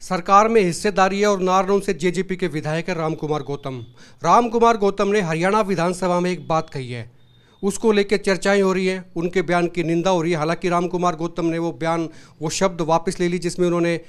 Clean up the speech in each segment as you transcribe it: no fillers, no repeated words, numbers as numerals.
सरकार में हिस्सेदारी है और नारनौल से जेजेपी के विधायक है रामकुमार गौतम। रामकुमार गौतम ने हरियाणा विधानसभा में एक बात कही है, उसको लेकर चर्चाएं हो रही हैं, उनके बयान की निंदा हो रही है। हालांकि रामकुमार गौतम ने वो शब्द वापस ले ली जिसमें उन्होंने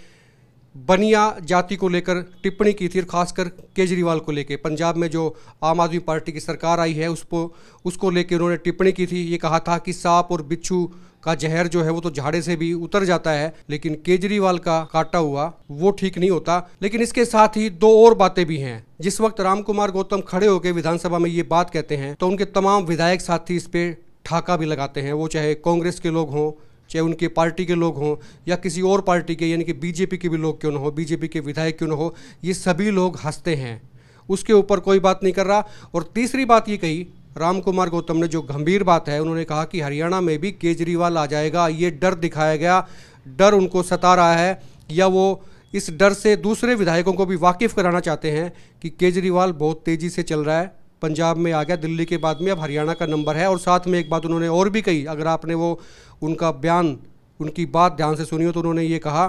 बनिया जाति को लेकर टिप्पणी की थी और खासकर केजरीवाल को लेकर। पंजाब में जो आम आदमी पार्टी की सरकार आई है उसको लेकर उन्होंने टिप्पणी की थी। ये कहा था कि सांप और बिच्छू का जहर जो है वो तो झाड़े से भी उतर जाता है, लेकिन केजरीवाल का काटा हुआ वो ठीक नहीं होता। लेकिन इसके साथ ही दो और बातें भी हैं। जिस वक्त रामकुमार गौतम खड़े होकर विधानसभा में ये बात कहते हैं तो उनके तमाम विधायक साथी इस पे ठाका भी लगाते हैं, वो चाहे कांग्रेस के लोग हों, चाहे उनकी पार्टी के लोग हों या किसी और पार्टी के यानी कि बीजेपी के भी लोग क्यों ना हो, बीजेपी के विधायक क्यों ना हो, ये सभी लोग हंसते हैं, उसके ऊपर कोई बात नहीं कर रहा। और तीसरी बात ये कही रामकुमार गौतम ने, जो गंभीर बात है, उन्होंने कहा कि हरियाणा में भी केजरीवाल आ जाएगा। ये डर दिखाया गया, डर उनको सता रहा है या वो इस डर से दूसरे विधायकों को भी वाकिफ़ कराना चाहते हैं कि केजरीवाल बहुत तेज़ी से चल रहा है, पंजाब में आ गया, दिल्ली के बाद में अब हरियाणा का नंबर है। और साथ में एक बात उन्होंने और भी कही, अगर आपने वो उनका बयान, उनकी बात ध्यान से सुनी हो तो उन्होंने ये कहा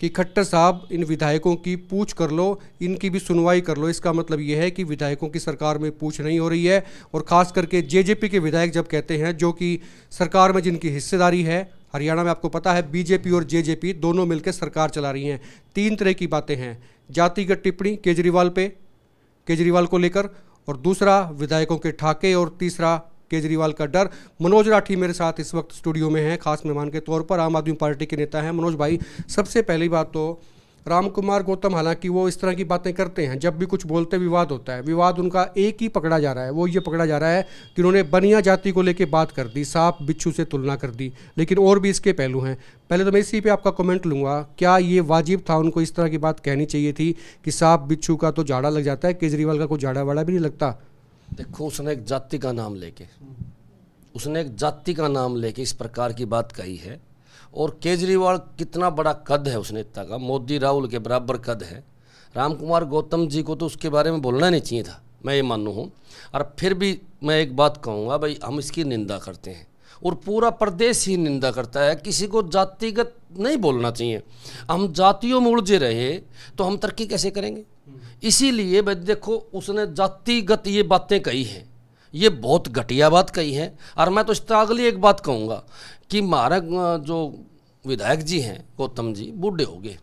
कि खट्टर साहब इन विधायकों की पूछ कर लो, इनकी भी सुनवाई कर लो। इसका मतलब ये है कि विधायकों की सरकार में पूछ नहीं हो रही है। और ख़ास करके जेजेपी के विधायक जब कहते हैं, जो कि सरकार में जिनकी हिस्सेदारी है, हरियाणा में आपको पता है बीजेपी और जेजेपी दोनों मिलकर सरकार चला रही हैं। तीन तरह की बातें हैं, जातिगत टिप्पणी केजरीवाल को लेकर, और दूसरा विधायकों के ठाके, और तीसरा केजरीवाल का डर। मनोज राठी मेरे साथ इस वक्त स्टूडियो में हैं, खास मेहमान के तौर पर, आम आदमी पार्टी के नेता हैं। मनोज भाई, सबसे पहली बात तो रामकुमार गौतम, हालांकि वो इस तरह की बातें करते हैं, जब भी कुछ बोलते विवाद होता है, विवाद उनका एक ही पकड़ा जा रहा है, वो ये पकड़ा जा रहा है कि उन्होंने बनिया जाति को लेकर बात कर दी, सांप बिच्छू से तुलना कर दी, लेकिन और भी इसके पहलू हैं। पहले तो मैं इसी पे आपका कमेंट लूँगा, क्या ये वाजिब था, उनको इस तरह की बात कहनी चाहिए थी कि सांप बिच्छू का तो झाड़ा लग जाता है, केजरीवाल का कोई झाड़ा वाड़ा भी नहीं लगता? देखो, उसने एक जाति का नाम लेके इस प्रकार की बात कही है। और केजरीवाल कितना बड़ा कद है उस नेता का, मोदी राहुल के बराबर कद है। रामकुमार गौतम जी को तो उसके बारे में बोलना नहीं चाहिए था, मैं ये मानू हूँ। और फिर भी मैं एक बात कहूँगा भाई, हम इसकी निंदा करते हैं और पूरा प्रदेश ही निंदा करता है। किसी को जातिगत नहीं बोलना चाहिए। हम जातियों में उलझे रहे तो हम तरक्की कैसे करेंगे? इसीलिए भाई देखो, उसने जातिगत ये बातें कही हैं, ये बहुत घटिया बात कही है। और मैं तो इस तरह अगली एक बात कहूँगा कि हमारा जो विधायक जी हैं गौतम जी, बूढ़े हो गए,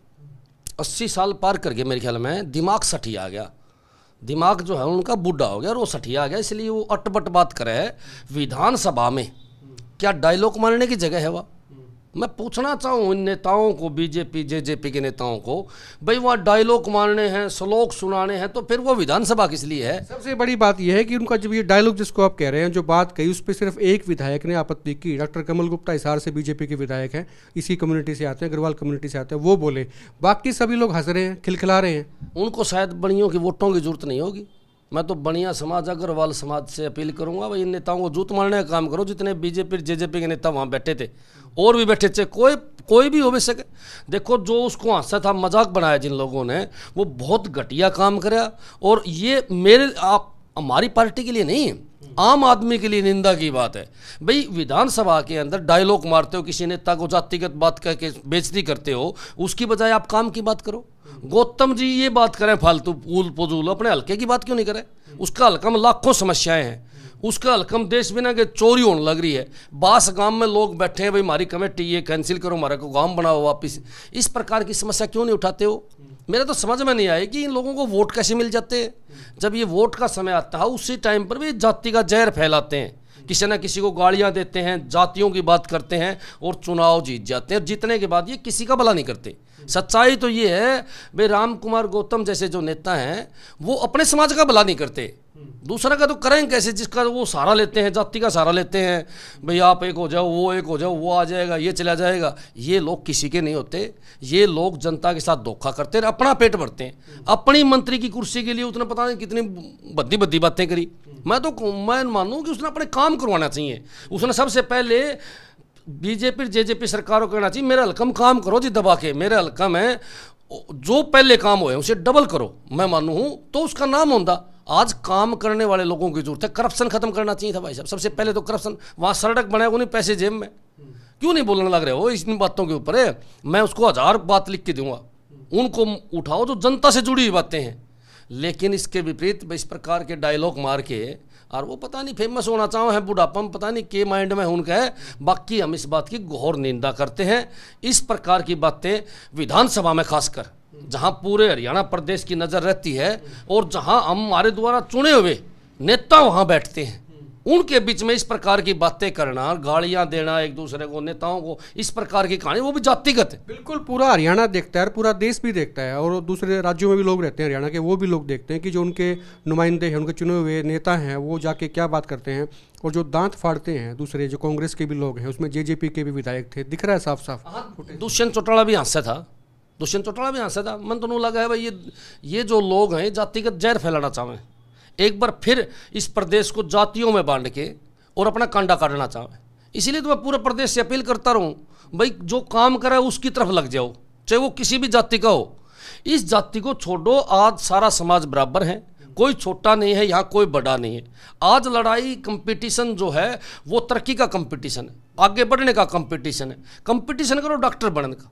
80 साल पार कर गए मेरे ख्याल में, दिमाग सठिया आ गया, दिमाग जो है उनका बूढ़ा हो गया और वो सठिया आ गया, इसलिए वो अटपट बात करे विधानसभा में। क्या डायलॉग मारने की जगह है वह? मैं पूछना चाहूँ इन नेताओं को, बीजेपी जेजेपी के नेताओं को, भाई वहाँ डायलॉग मारने हैं, श्लोक सुनाने हैं, तो फिर वो विधानसभा किस लिए है? सबसे बड़ी बात यह है कि उनका जब ये डायलॉग जिसको आप कह रहे हैं, जो बात कही, उस पर सिर्फ एक विधायक ने आपत्ति की। डॉक्टर कमल गुप्ता हिसार से बीजेपी के विधायक हैं, इसी कम्युनिटी से आते हैं, अग्रवाल कम्युनिटी से आते हैं, वो बोले, बाकी सभी लोग हंस रहे हैं, खिलखिला रहे हैं। उनको शायद बनियों की वोटों की जरूरत नहीं होगी। मैं तो बनिया समाज, अग्रवाल समाज से अपील करूंगा, भाई इन नेताओं को जूत मारने का काम करो। जितने बीजेपी जेजेपी के नेता वहाँ बैठे थे और भी बैठे थे, कोई भी हो भी सके। देखो, जो उसको हंसा था, मजाक बनाया जिन लोगों ने, वो बहुत घटिया काम कराया। और ये हमारी पार्टी के लिए नहीं, आम आदमी के लिए निंदा की बात है। भाई विधानसभा के अंदर डायलॉग मारते हो, किसी नेता को जातिगत बात करके बेइज्जती करते हो, उसकी बजाय आप काम की बात करो। गौतम जी ये बात करें फालतू ऊल पजूल, अपने हल्के की बात क्यों नहीं करें? उसका हल्का में लाखों समस्याएं हैं, उसका हल्का में देश बिना के चोरी होने लग रही है। बास गांव में लोग बैठे हैं, भाई हमारी कमेटी ये कैंसिल करो, हमारे को गांव बनाओ वापिस। इस प्रकार की समस्या क्यों नहीं उठाते हो? मेरा तो समझ में नहीं आया कि इन लोगों को वोट कैसे मिल जाते हैं। जब ये वोट का समय आता है उसी टाइम पर भी जाति का जहर फैलाते हैं, किसी न किसी को गालियां देते हैं, जातियों की बात करते हैं और चुनाव जीत जाते हैं। जीतने के बाद ये किसी का भला नहीं करते। सच्चाई तो ये है भाई, रामकुमार गौतम जैसे जो नेता हैं वो अपने समाज का भला नहीं करते, दूसरा का तो करेंगे कैसे? जिसका वो सहारा लेते हैं, जाति का सहारा लेते हैं, भाई आप एक हो जाओ, वो एक हो जाओ, वो आ जाएगा, ये चला जाएगा। ये लोग किसी के नहीं होते। ये लोग जनता के साथ धोखा करते हैं, अपना पेट भरते हैं। अपनी मंत्री की कुर्सी के लिए उसने पता नहीं कितनी भद्दी बातें करी। मैं मानूँ कि उसने अपने काम करवाना चाहिए। उसने सबसे पहले बीजेपी जेजेपी सरकारों को कहना चाहिए, मेरा हल्का में काम करो जी, दबा के मेरे हल्का में जो पहले काम हुए उसे डबल करो। मैं मानू हूँ तो उसका नाम होता। आज काम करने वाले लोगों की जरूरत है। करप्शन खत्म करना चाहिए था भाई साहब, सबसे पहले तो करप्शन। वहाँ सड़क बनाए उन्हें पैसे जेब में, क्यों नहीं बोलने लग रहे हो इन बातों के ऊपर? मैं उसको 1000 बात लिख के दूंगा, उनको उठाओ जो जनता से जुड़ी हुई बातें हैं। लेकिन इसके विपरीत इस प्रकार के डायलॉग मार के, और वो पता नहीं फेमस होना चाहो है बुढ़ापा में, पता नहीं के माइंड में उनका है। बाकी हम इस बात की घोर निंदा करते हैं। इस प्रकार की बातें विधानसभा में खासकर, जहां पूरे हरियाणा प्रदेश की नज़र रहती है और जहां हमारे द्वारा चुने हुए नेता वहां बैठते हैं, उनके बीच में इस प्रकार की बातें करना, गालियां देना एक दूसरे को, नेताओं को, इस प्रकार की कहानी, वो भी जातिगत है। बिल्कुल पूरा हरियाणा देखता है, पूरा देश भी देखता है, और दूसरे राज्यों में भी लोग रहते हैं हरियाणा के, वो भी लोग देखते हैं कि जो उनके नुमाइंदे हैं, उनके चुने हुए नेता हैं, वो जाके क्या बात करते हैं। और जो दांत फाड़ते हैं दूसरे, जो कांग्रेस के भी लोग हैं, उसमें जेजेपी के भी विधायक थे, दिख रहा है साफ साफ। दुष्यंत चौटाला भी हंसा था, दुष्यंत चौटाला भी हंसा था। मन तो नहीं लगा है भाई ये जो लोग हैं जातिगत जहर फैलाना चाहें, एक बार फिर इस प्रदेश को जातियों में बांट के और अपना कांडा काटना चाहें। इसीलिए तो मैं पूरे प्रदेश से अपील करता रहूं, भाई जो काम करे उसकी तरफ लग जाओ, चाहे वो किसी भी जाति का हो। इस जाति को छोड़ो, आज सारा समाज बराबर है, कोई छोटा नहीं है, यहाँ कोई बड़ा नहीं है। आज लड़ाई कंपटीशन जो है वो तरक्की का कंपटीशन है, आगे बढ़ने का कंपटीशन है। कंपटीशन करो डॉक्टर बनने का,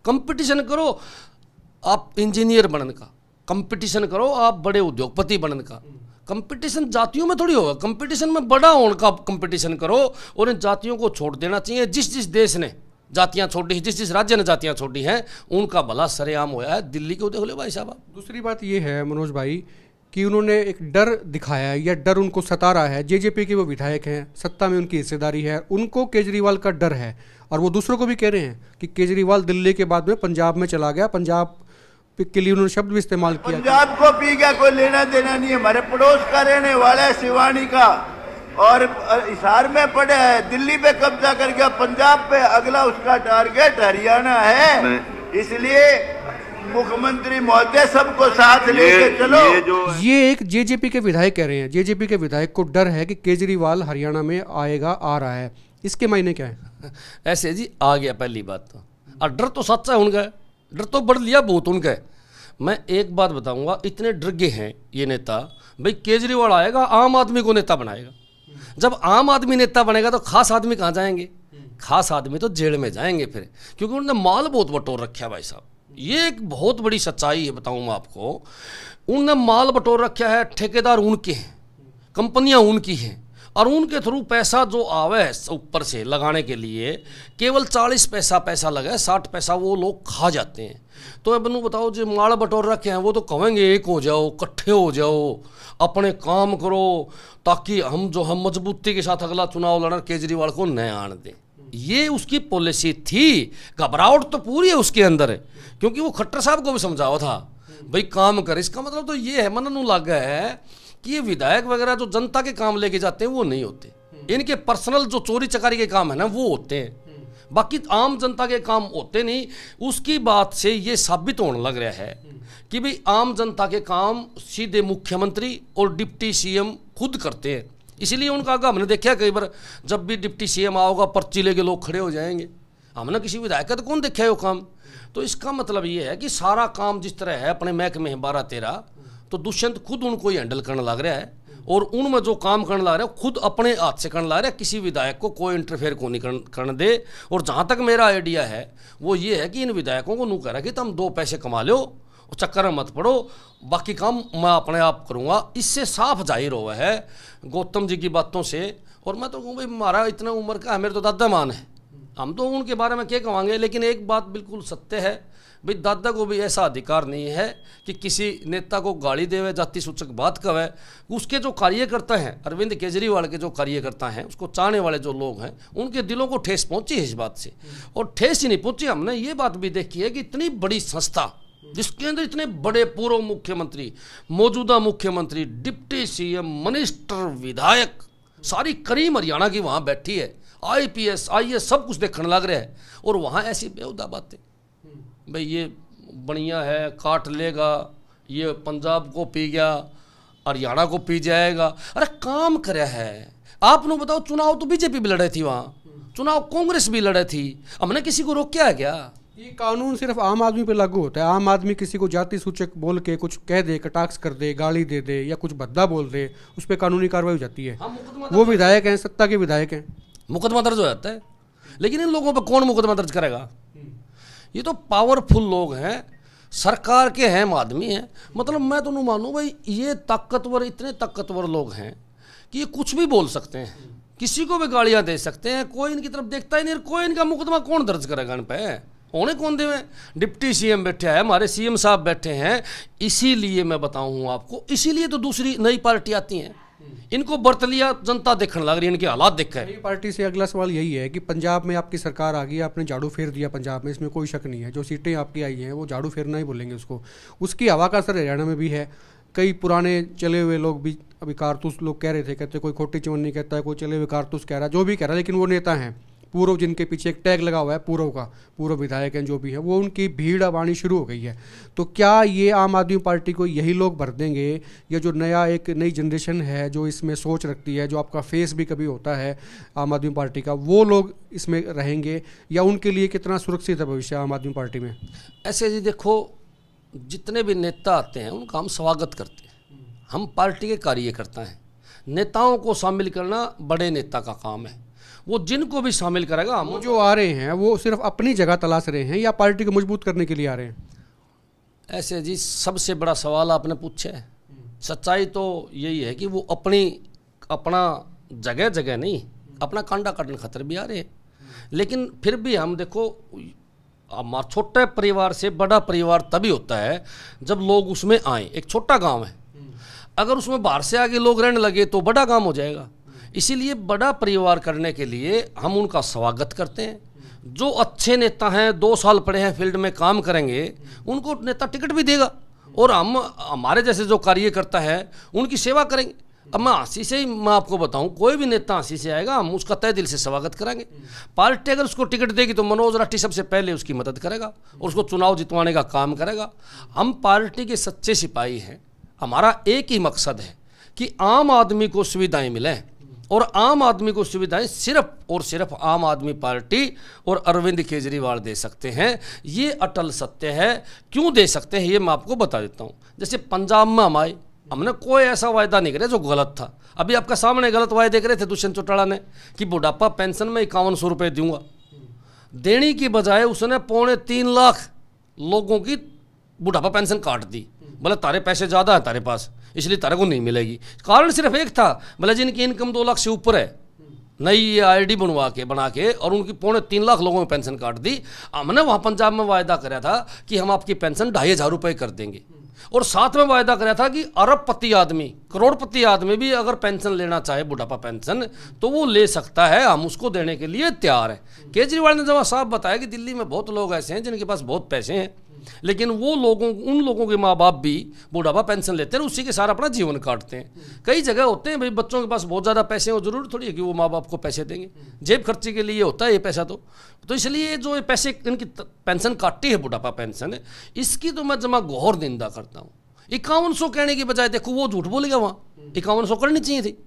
कंपटीशन करो आप इंजीनियर बनने का, कंपटीशन करो आप बड़े उद्योगपति बनने का। कंपटीशन जातियों में थोड़ी होगा, कंपटीशन में बड़ा होने का कंपटीशन करो। और इन जातियों को छोड़ देना चाहिए। जिस जिस देश ने जातियां छोड़ी, जिस जिस राज्य ने जातियां छोड़ी हैं, उनका भला सरेआम होया है। दिल्ली को देख लो भाई साहब। दूसरी बात ये है मनोज भाई कि उन्होंने एक डर दिखाया है, या डर उनको सता रहा है। जेजेपी के वो विधायक हैं, सत्ता में उनकी हिस्सेदारी है, उनको केजरीवाल का डर है, और वो दूसरों को भी कह रहे हैं कि केजरीवाल दिल्ली के बाद में पंजाब में चला गया। पंजाब के लिए उन्होंने शब्द भी इस्तेमाल किया, पंजाब को पी गया, कोई लेना देना नहीं है। हमारे पड़ोस का रहने वाला है, सिवानी का, और हिसार में पड़े है, दिल्ली पे कब्जा कर गया, पंजाब पे अगला उसका टारगेट हरियाणा है। इसलिए मुख्यमंत्री महोदय सबको साथ लेके चलो। ये एक जेजेपी के विधायक कह रहे हैं। जेजेपी के विधायक को डर है कि केजरीवाल हरियाणा में आएगा, आ रहा है। इसके मायने क्या है? ऐसे जी आ गया पहली बात तो, और डर तो सच्चा है उनका, डर तो बढ़ लिया बहुत उनका। मैं एक बात बताऊंगा, इतने डर गए हैं ये नेता, भाई केजरीवाल आएगा आम आदमी को नेता बनाएगा। जब आम आदमी नेता बनेगा तो खास आदमी कहाँ जाएंगे? खास आदमी तो जेल में जाएंगे फिर, क्योंकि उन्होंने माल बहुत बटोर रखा है भाई साहब। ये एक बहुत बड़ी सच्चाई है, बताऊँ मैं आपको। उनने माल बटोर रखा है, ठेकेदार उनके हैं, कंपनियां उनकी हैं, और उनके थ्रू पैसा जो आवे ऊपर से लगाने के लिए केवल 40 पैसा लगा, 60 पैसा वो लोग खा जाते हैं। तो अब नू बताओ, जो माल बटोर रखे हैं वो तो कहेंगे एक हो जाओ, इकट्ठे हो जाओ, अपने काम करो, ताकि हम जो हम मजबूती के साथ अगला चुनाव लड़ना, केजरीवाल को न आने दें। ये उसकी पॉलिसी थी। घबराहट तो पूरी है उसके अंदर है, क्योंकि वो खट्टर साहब को भी समझावा था भाई काम कर। इसका मतलब तो ये है, मन नू लग गया है कि ये विधायक वगैरह जो जनता के काम लेके जाते हैं वो नहीं होते, इनके पर्सनल जो चोरी चकारी के काम है ना वो होते हैं, बाकी आम जनता के काम होते नहीं। उसकी बात से ये साबित होने लग रहा है कि भाई आम जनता के काम सीधे मुख्यमंत्री और डिप्टी सीएम खुद करते हैं। इसीलिए उनका आगे हमने देखा कई बार, जब भी डिप्टी सीएम आओगा पर्ची लेके लोग खड़े हो जाएंगे। हमने किसी विधायक का तो कौन देखा है वो काम। तो इसका मतलब ये है कि सारा काम जिस तरह है अपने महकमे में 12-13, तो दुष्यंत खुद उनको ही हैंडल करने लग रहा है, और उनमें जो काम करने लग रहा है खुद अपने हाथ से करने लग रहा है। किसी विधायक को कोई इंटरफेयर को नहीं करने दे। और जहाँ तक मेरा आइडिया है वो ये है कि इन विधायकों को नू कह रहा है कि तुम 2 पैसे कमा लो, चक्कर में मत पड़ो, बाकी काम मैं अपने आप करूँगा। इससे साफ जाहिर हुआ है गौतम जी की बातों से। और मैं तो कहूँ भाई हमारा इतना उम्र का है, मेरे तो दादा मान है, हम तो उनके बारे में क्या कहेंगे। लेकिन एक बात बिल्कुल सत्य है भाई, दादा को भी ऐसा अधिकार नहीं है कि किसी नेता को गाली देवे, जाति सूचक बात कहे। उसके जो कार्यकर्ता हैं, अरविंद केजरीवाल के जो कार्यकर्ता हैं, उसको चाहने वाले जो लोग हैं, उनके दिलों को ठेस पहुंची है इस बात से। और ठेस ही नहीं पहुंची, हमने ये बात भी देखी है कि इतनी बड़ी संस्था जिसके अंदर इतने बड़े पूर्व मुख्यमंत्री, मौजूदा मुख्यमंत्री, डिप्टी सीएम, मिनिस्टर, विधायक, सारी करीम हरियाणा की वहाँ बैठी है, IPS IAS सब कुछ देखने लग रहा है। और वहाँ ऐसी बेहुदा बातें, भाई ये बढ़िया है, काट लेगा, ये पंजाब को पी गया, हरियाणा को पी जाएगा। अरे काम करे है। आप लोग बताओ, चुनाव तो बीजेपी भी लड़े थी, वहाँ चुनाव कांग्रेस भी लड़े थी, हमने किसी को रोका है क्या? ये कानून सिर्फ आम आदमी पे लागू होता है। आम आदमी किसी को जाति सूचक बोल के कुछ कह दे, कटाक्ष कर दे, गाली दे दे या कुछ भद्दा बोल दे, उस पर कानूनी कार्रवाई हो जाती है। वो विधायक हैं, सत्ता के विधायक हैं, मुकदमा दर्ज हो जाता है। लेकिन इन लोगों पर कौन मुकदमा दर्ज करेगा? ये तो पावरफुल लोग हैं, सरकार के हैं आदमी हैं, मतलब मैं तो नहीं मानूँ भाई ये ताकतवर, इतने ताकतवर लोग हैं कि ये कुछ भी बोल सकते हैं, किसी को भी गालियां दे सकते हैं, कोई इनकी तरफ देखता ही नहीं। कोई इनका मुकदमा कौन दर्ज करेगा इन पे? होने कौन देवे? डिप्टी सीएम बैठे हैं, हमारे सीएम साहब बैठे हैं। इसीलिए मैं बताऊं आपको, इसीलिए तो दूसरी नई पार्टी आती हैं, इनको बरत लिया, जनता देखने लग रही है, इनके हालात देख है। नई पार्टी से अगला सवाल यही है कि पंजाब में आपकी सरकार आ गई, आपने झाड़ू फेर दिया पंजाब में, इसमें कोई शक नहीं है। जो सीटें आपकी आई हैं वो झाड़ू फेरना ही बोलेंगे उसको। उसकी हवा का असर हरियाणा में भी है। कई पुराने चले हुए लोग भी, अभी कारतूस लोग कह रहे थे, कहते कोई खोटी चवन्नी कहता है, कोई चले हुए कारतूस कह रहा है, जो भी कह रहा है, लेकिन वो नेता हैं पूर्व, जिनके पीछे एक टैग लगा हुआ है पूर्व का, पूर्व विधायक हैं जो भी है, वो उनकी भीड़ अब आनी शुरू हो गई है। तो क्या ये आम आदमी पार्टी को यही लोग भर देंगे, या जो नया एक नई जनरेशन है जो इसमें सोच रखती है, जो आपका फेस भी कभी होता है आम आदमी पार्टी का, वो लोग इसमें रहेंगे, या उनके लिए कितना सुरक्षित है भविष्य आम आदमी पार्टी में? ऐसे जी देखो, जितने भी नेता आते हैं उनका हम स्वागत करते हैं, हम पार्टी के कार्यकर्ता हैं। नेताओं को शामिल करना बड़े नेता का काम है, वो जिनको भी शामिल करेगा। हम जो आ रहे हैं वो सिर्फ अपनी जगह तलाश रहे हैं या पार्टी को मजबूत करने के लिए आ रहे हैं? ऐसे जी सबसे बड़ा सवाल आपने पूछा है। सच्चाई तो यही है कि वो अपना जगह जगह नहीं, अपना कांडा काटने खतर भी आ रहे हैं। लेकिन फिर भी हम देखो, हमारा छोटे परिवार से बड़ा परिवार तभी होता है जब लोग उसमें आए। एक छोटा गांव है, अगर उसमें बाहर से आगे लोग रहने लगे तो बड़ा काम हो जाएगा। इसीलिए बड़ा परिवार करने के लिए हम उनका स्वागत करते हैं। जो अच्छे नेता हैं, 2 साल पढ़े हैं, फील्ड में काम करेंगे, उनको नेता टिकट भी देगा, और हम हमारे जैसे जो कार्यकर्ता है उनकी सेवा करेंगे। अब मैं हंसी से ही मैं आपको बताऊं, कोई भी नेता हंसी से आएगा, हम उसका तय दिल से स्वागत करेंगे। पार्टी अगर उसको टिकट देगी तो मनोज राठी सबसे पहले उसकी मदद करेगा और उसको चुनाव जितवाने का काम करेगा। हम पार्टी के सच्चे सिपाही हैं। हमारा एक ही मकसद है कि आम आदमी को सुविधाएं मिलें, और आम आदमी को सुविधाएं सिर्फ और सिर्फ आम आदमी पार्टी और अरविंद केजरीवाल दे सकते हैं। ये अटल सत्य है। क्यों दे सकते हैं ये मैं आपको बता देता हूँ। जैसे पंजाब में हम आए, हमने कोई ऐसा वायदा नहीं किया जो गलत था। अभी आपका सामने गलत वायदे करे थे दुष्यंत चौटाला ने कि बुढ़ापा पेंशन में 5100 रुपये दूंगा, देने की बजाय उसने 3.25 लाख लोगों की बुढ़ापा पेंशन काट दी। बोले तारे पैसे ज़्यादा है तारे पास, इसलिए तारे को नहीं मिलेगी। कारण सिर्फ एक था, बोले जिनकी इनकम 2 लाख से ऊपर है, नई आईडी बना के और उनकी 3.25 लाख लोगों में पेंशन काट दी। हमने वहाँ पंजाब में वायदा कराया था कि हम आपकी पेंशन 2500 रुपये कर देंगे, और साथ में वायदा कराया था कि अरबपति आदमी, करोड़पति आदमी भी अगर पेंशन लेना चाहे, बुढ़ापा पेंशन, तो वो ले सकता है। हम उसको देने के लिए तैयार हैं। केजरीवाल ने जब साहब बताया कि दिल्ली में बहुत लोग ऐसे हैं जिनके पास बहुत पैसे हैं, लेकिन वो उन लोगों के माँ बाप भी बुढ़ापा पेंशन लेते हैं, उसी के साथ अपना जीवन काटते हैं। कई जगह होते हैं भाई बच्चों के पास बहुत ज़्यादा पैसे हो, जरूरी थोड़ी है कि वो माँ बाप को पैसे देंगे, जेब खर्ची के लिए होता है ये पैसा। तो इसलिए जो ये पैसे इनकी पेंशन काटी है, बुढ़ापा पेंशन, इसकी तो मैं जमा घोर निंदा करता हूँ। 5100 कहने की बजाय देखो वो झूठ बोलेगा, वहाँ 5100 करनी चाहिए थी,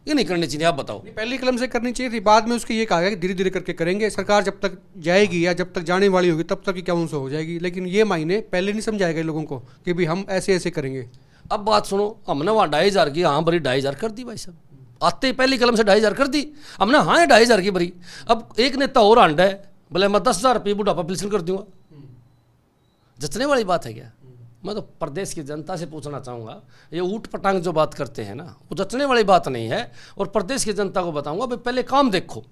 ये नहीं करनी चाहिए। आप बताओ। पहली कलम से करनी चाहिए थी, बाद में उसके ये कहा गया कि धीरे धीरे करके करेंगे। सरकार जब तक जाएगी या जब तक जाने वाली होगी तब तक 5100 हो जाएगी, लेकिन ये मायने पहले नहीं समझाएगा लोगों को कि भी हम ऐसे ऐसे करेंगे। अब बात सुनो, हमने वहाँ 2500 की, हाँ भरी 2500 कर दी भाई साहब, आते ही पहली कलम से 2500 कर दी हमने, हाँ 2500 की भरी। अब एक नेता और आंडा है, बोले मैं 10,000 रुपये बुढ़ापा पेंशन कर दूंगा। जचने वाली बात है क्या? मैं तो प्रदेश की जनता से पूछना चाहूँगा, ये ऊट पटांग जो बात करते हैं ना, वो जचने वाली बात नहीं है। और प्रदेश की जनता को बताऊँगा भाई पहले काम देखो।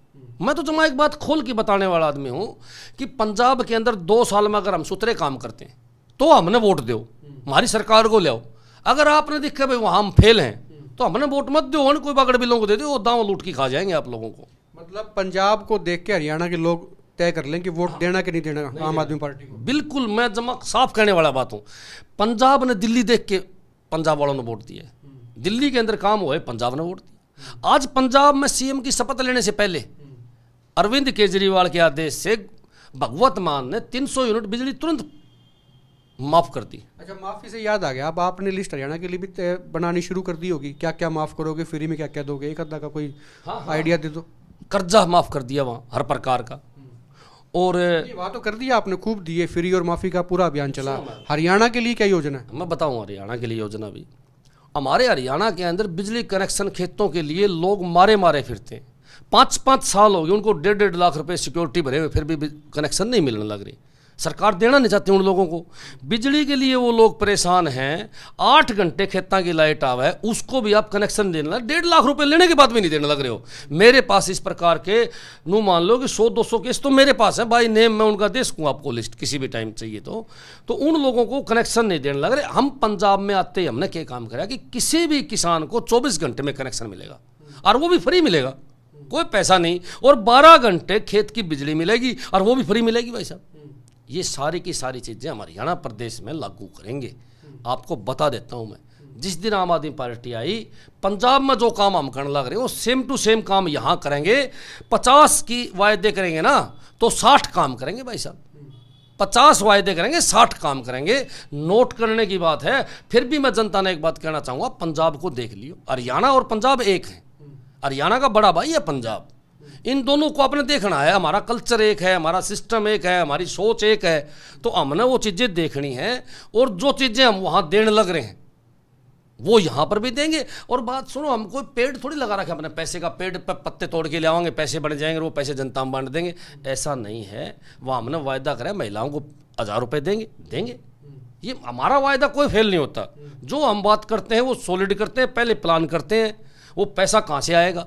मैं तो जमा एक बात खोल के बताने वाला आदमी हूँ कि पंजाब के अंदर 2 साल में अगर हम सुथरे काम करते हैं तो हमने वोट दो, हमारी सरकार को ले आओ। अगर आपने देखा भाई वहाँ हम फेल हैं तो हमने वोट मत दो, कोई बागड़ बिलों को दे दो, वो दांव लूट के खा जाएंगे आप लोगों को। मतलब पंजाब को देख के हरियाणा के लोग तय कर लें कि वोट देना कि नहीं देना आम आदमी पार्टी को। बिल्कुल, मैं जमा साफ कहने वाला बात हूँ। पंजाब ने दिल्ली देख के पंजाब वालों ने वोट दिया, दिल्ली के अंदर काम हुआ है, पंजाब ने वोट दिया। आज पंजाब में सीएम की शपथ लेने से पहले अरविंद केजरीवाल के आदेश से भगवत मान ने 300 यूनिट बिजली तुरंत माफ कर दी। अच्छा, माफी से याद आ गया, अब आपने लिस्ट हरियाणा के लिए भी बनानी शुरू कर दी होगी, क्या क्या माफ करोगे, फ्री में क्या क्या दोगे, एक अद्धा का कोई आइडिया दे दो। कर्जा माफ कर दिया वहाँ हर प्रकार का, और वहाँ तो कर दिया आपने, खूब दिए, फ्री और माफी का पूरा अभियान चला। हरियाणा के लिए क्या योजना है? मैं बताऊँ हरियाणा के लिए योजना भी। हमारे हरियाणा के अंदर बिजली कनेक्शन खेतों के लिए लोग मारे मारे फिरते हैं, 5-5 साल हो गए उनको 1.5 लाख रुपए सिक्योरिटी भरे हुए, फिर भी कनेक्शन नहीं मिलने लग रही। सरकार देना नहीं चाहती उन लोगों को। बिजली के लिए वो लोग परेशान हैं, 8 घंटे खेता की लाइट आवे उसको भी आप कनेक्शन देने लगे, 1.5 लाख रुपए लेने के बाद भी नहीं देने लग रहे हो। मेरे पास इस प्रकार के नू मान लो कि 100-200 केस तो मेरे पास है भाई, नेम मैं उनका दे सकूँ आपको लिस्ट किसी भी टाइम चाहिए तो उन लोगों को कनेक्शन नहीं देने लग रहे। हम पंजाब में आते ही हमने क्या काम करा कि किसी भी किसान को 24 घंटे में कनेक्शन मिलेगा और वो भी फ्री मिलेगा, कोई पैसा नहीं, और 12 घंटे खेत की बिजली मिलेगी और वो भी फ्री मिलेगी भाई साहब। ये सारी की सारी चीज़ें हम हरियाणा प्रदेश में लागू करेंगे। आपको बता देता हूं मैं, जिस दिन आम आदमी पार्टी आई, पंजाब में जो काम हम करने लग रहे हैं वो सेम टू सेम काम यहां करेंगे। 50 की वायदे करेंगे ना तो 60 काम करेंगे भाई साहब, 50 वायदे करेंगे 60 काम करेंगे। नोट करने की बात है। फिर भी मैं जनता ने एक बात कहना चाहूँगा, पंजाब को देख लियो, हरियाणा और पंजाब एक है। हरियाणा का बड़ा भाई है पंजाब, इन दोनों को आपने देखना है। हमारा कल्चर एक है, हमारा सिस्टम एक है, हमारी सोच एक है, तो हमने वो चीज़ें देखनी है। और जो चीज़ें हम वहाँ देने लग रहे हैं वो यहाँ पर भी देंगे। और बात सुनो, हम कोई पेड़ थोड़ी लगा रखे अपने पैसे का, पेड़ पर पत्ते तोड़ के ले आवाएंगे, पैसे बढ़ जाएंगे, वो पैसे जनता में बांट देंगे, ऐसा नहीं है। वहाँ हमने वायदा करा महिलाओं को 1000 रुपये देंगे। ये हमारा वायदा कोई फेल नहीं होता। जो हम बात करते हैं वो सॉलिड करते हैं, पहले प्लान करते हैं, वो पैसा कहाँ से आएगा।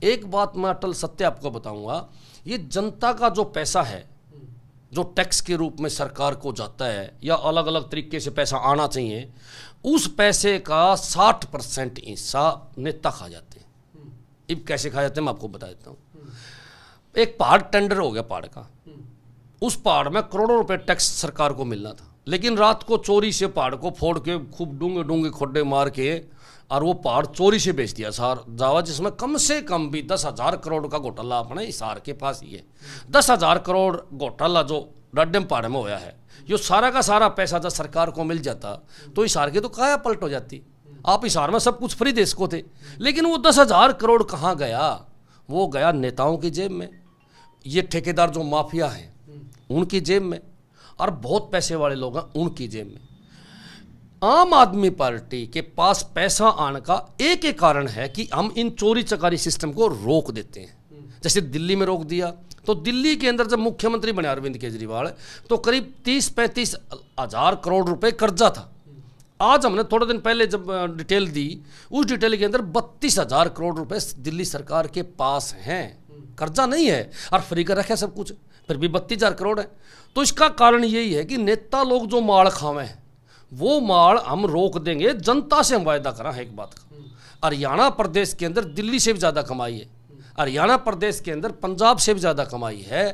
एक बात मैं अटल सत्य आपको बताऊंगा, ये जनता का जो पैसा है, जो टैक्स के रूप में सरकार को जाता है या अलग अलग तरीके से पैसा आना चाहिए, उस पैसे का 60% हिस्सा नेता खा जाते हैं। अब कैसे खा जाते हैं मैं आपको बता देता हूँ। एक पहाड़ टेंडर हो गया पहाड़ का, उस पहाड़ में करोड़ों रुपए टैक्स सरकार को मिलना था, लेकिन रात को चोरी से पहाड़ को फोड़ के खूब डूंगे डूंगे खोड्डे मार के और वो पहाड़ चोरी से बेच दिया सार जावा, जिसमें कम से कम भी 10,000 करोड़ का घोटाला अपने हिसार के पास ही है। 10,000 करोड़ घोटाला जो डड्डम पहाड़ में होया है, ये सारा का सारा पैसा जब सरकार को मिल जाता तो हिसार की तो काया पलट हो जाती। आप हिसार में सब कुछ फ्री देश को थे, लेकिन वो 10,000 करोड़ कहाँ गया? वो गया नेताओं की जेब में, ये ठेकेदार जो माफिया हैं उनकी जेब में, और बहुत पैसे वाले लोग हैं उनकी जेब में। आम आदमी पार्टी के पास पैसा आने का एक ही कारण है कि हम इन चोरी चकारी सिस्टम को रोक देते हैं। जैसे दिल्ली में रोक दिया, तो दिल्ली के अंदर जब मुख्यमंत्री बने अरविंद केजरीवाल तो करीब 30-35 हज़ार करोड़ रुपए कर्जा था। आज हमने थोड़े दिन पहले जब डिटेल दी, उस डिटेल के अंदर 32,000 करोड़ रुपए दिल्ली सरकार के पास हैं, कर्जा नहीं है और फ्री कर रखा सब कुछ, फिर भी 32,000 करोड़ है। तो इसका कारण यही है कि नेता लोग जो माल खावे हैं वो माल हम रोक देंगे। जनता से हम वायदा करा है एक बात का, हरियाणा प्रदेश के अंदर दिल्ली से भी ज़्यादा कमाई है, हरियाणा प्रदेश के अंदर पंजाब से भी ज़्यादा कमाई है,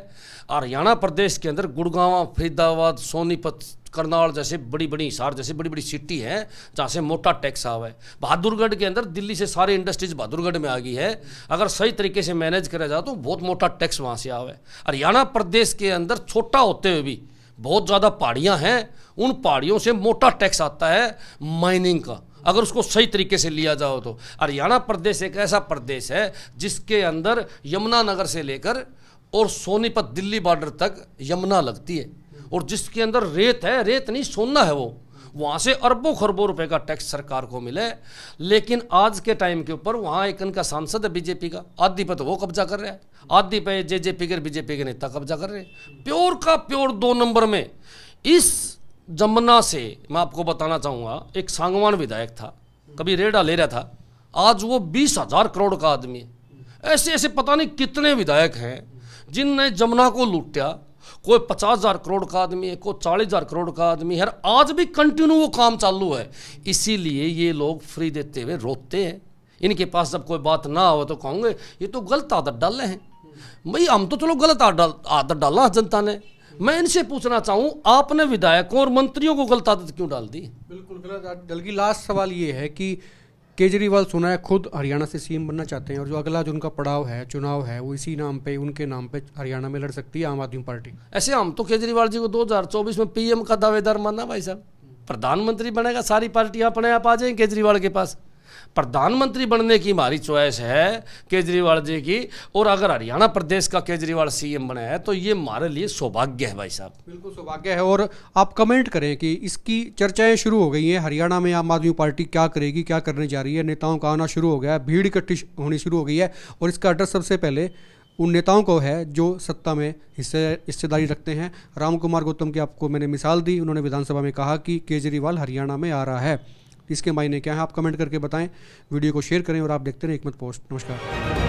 हरियाणा प्रदेश के अंदर गुड़गांव, फरीदाबाद, सोनीपत, करनाल जैसे बड़ी बड़ी हिसार जैसे बड़ी बड़ी सिटी हैं जहाँ से मोटा टैक्स आवा है। बहादुरगढ़ के अंदर दिल्ली से सारी इंडस्ट्रीज बहादुरगढ़ में आ गई है, अगर सही तरीके से मैनेज करा जाए तो बहुत मोटा टैक्स वहाँ से आवा है। हरियाणा प्रदेश के अंदर छोटा होते हुए भी बहुत ज़्यादा पहाड़ियाँ हैं, उन पहाड़ियों से मोटा टैक्स आता है माइनिंग का, अगर उसको सही तरीके से लिया जाओ तो। हरियाणा प्रदेश एक ऐसा प्रदेश है जिसके अंदर यमुनानगर से लेकर और सोनीपत दिल्ली बॉर्डर तक यमुना लगती है, और जिसके अंदर रेत है, रेत नहीं सोना है वो, वहाँ से अरबों खरबों रुपए का टैक्स सरकार को मिले। लेकिन आज के टाइम के ऊपर वहाँ एक इनका सांसद है बीजेपी का, आधी पे तो वो कब्जा कर रहा है, आधी पे जेजेपी के बीजेपी के नेता कब्जा कर रहे हैं। प्योर का प्योर 2 नंबर में। इस जमुना से मैं आपको बताना चाहूँगा, एक सांगवान विधायक था, कभी रेडा ले रहा था, आज वो 20,000 करोड़ का आदमी है। ऐसे ऐसे पता नहीं कितने विधायक हैं जिनने जमुना को लूटा। कोई 50,000 करोड़ का आदमी है, कोई 40,000 करोड़ का आदमी है, आज भी कंटिन्यू वो काम चालू है। इसीलिए ये लोग फ्री देते हुए रोते हैं। इनके पास जब कोई बात ना हो तो कहोगे ये तो गलत आदत डाले हैं। भाई हम तो चलो गलत आदत डाला जनता ने। मैं इनसे पूछना चाहूँ, आपने विधायकों और मंत्रियों को गलत आदत क्यों डाल दी? बिल्कुल गलत आदत डल गई। लास्ट सवाल ये है कि केजरीवाल सुना है खुद हरियाणा से सीएम बनना चाहते हैं, और जो अगला जो उनका पड़ाव है, चुनाव है, वो इसी नाम पे, उनके नाम पे हरियाणा में लड़ सकती है आम आदमी पार्टी। ऐसे हम तो केजरीवाल जी को 2024 में पीएम का दावेदार माना भाई साहब। प्रधानमंत्री बनेगा, सारी पार्टियां अपने आप आ जाएंगी केजरीवाल के पास। प्रधानमंत्री बनने की हमारी चॉइस है केजरीवाल जी की, और अगर हरियाणा प्रदेश का केजरीवाल सीएम बना है तो ये हमारे लिए सौभाग्य है भाई साहब। बिल्कुल सौभाग्य है। और आप कमेंट करें कि इसकी चर्चाएं शुरू हो गई हैं, हरियाणा में आम आदमी पार्टी क्या करेगी, क्या करने जा रही है, नेताओं का आना शुरू हो गया है, भीड़ इकट्ठी होनी शुरू हो गई है, और इसका एड्रेस सबसे पहले उन नेताओं को है जो सत्ता में हिस्सेदारी रखते हैं। राम कुमार गौतम की आपको मैंने मिसाल दी। उन्होंने विधानसभा में कहा कि केजरीवाल हरियाणा में आ रहा है। इसके मायने क्या है, आप कमेंट करके बताएं। वीडियो को शेयर करें और आप देखते रहें एकमत पोस्ट। नमस्कार।